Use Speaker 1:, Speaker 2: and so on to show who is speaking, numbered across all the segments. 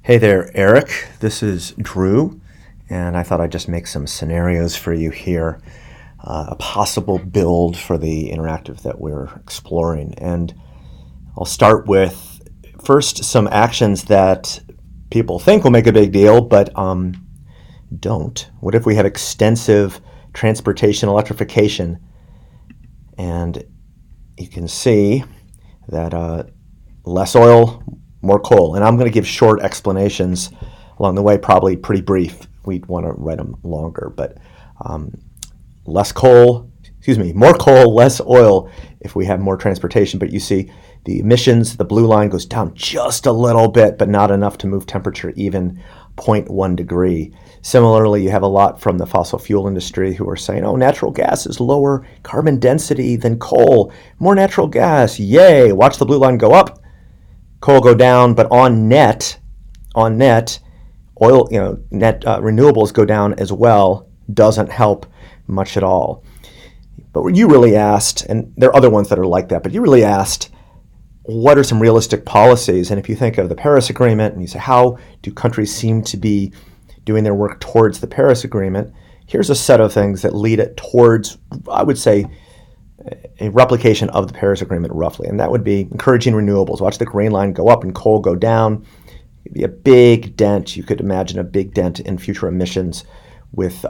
Speaker 1: Hey there, Eric. This is Drew, and I thought I'd just make some scenarios for you here, a possible build for the interactive that we're exploring. And I'll start with first some actions that people think will make a big deal, but don't. What if we have extensive transportation electrification? And you can see that less oil, more coal. And I'm going to give short explanations along the way, probably pretty brief. We'd want to write them longer, but more coal, less oil if we have more transportation. But you see the emissions, the blue line goes down just a little bit, but not enough to move temperature even 0.1 degree. Similarly, you have a lot from the fossil fuel industry who are saying, oh, natural gas is lower carbon density than coal. More natural gas, yay. Watch the blue line go up, coal go down, but on net, oil, renewables go down as well. Doesn't help much at all. But what you really asked, and there are other ones that are like that, but you really asked, what are some realistic policies? And if you think of the Paris Agreement and you say, how do countries seem to be doing their work towards the Paris Agreement? Here's a set of things that lead it towards, I would say, a replication of the Paris Agreement roughly. And that would be encouraging renewables. Watch the green line go up and coal go down. It'd be a big dent. You could imagine a big dent in future emissions with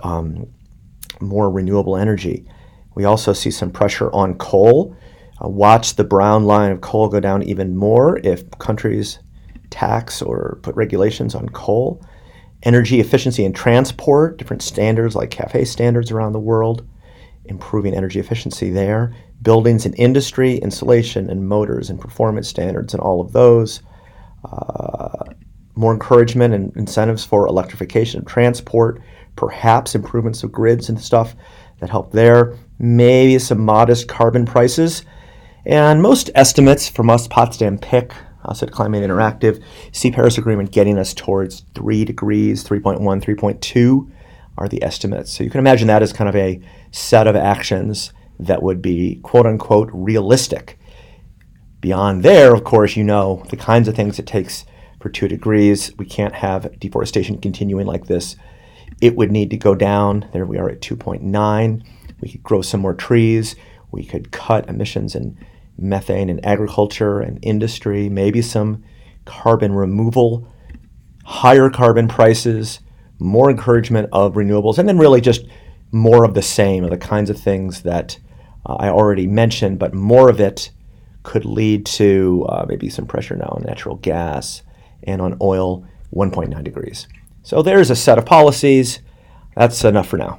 Speaker 1: more renewable energy. We also see some pressure on coal. Watch the brown line of coal go down even more if countries tax or put regulations on coal. Energy efficiency in transport, different standards like CAFE standards around the world, improving energy efficiency there. Buildings and industry, insulation and motors and performance standards and all of those. More encouragement and incentives for electrification of transport, perhaps improvements of grids and stuff that help there. Maybe some modest carbon prices. And most estimates from us, Potsdam PIC, us at Climate Interactive, see Paris Agreement getting us towards 3 degrees, 3.1, 3.2 are the estimates. So you can imagine that as kind of a set of actions that would be quote unquote realistic. Beyond there, of course, you know the kinds of things it takes for 2 degrees. We can't have deforestation continuing like this. It would need to go down. There we are at 2.9. We could grow some more trees. We could cut emissions in methane in agriculture and industry, maybe some carbon removal, higher carbon prices, more encouragement of renewables, and then really just more of the same of the kinds of things that I already mentioned, but more of it could lead to maybe some pressure now on natural gas and on oil, 1.9 degrees. So there's a set of policies. That's enough for now.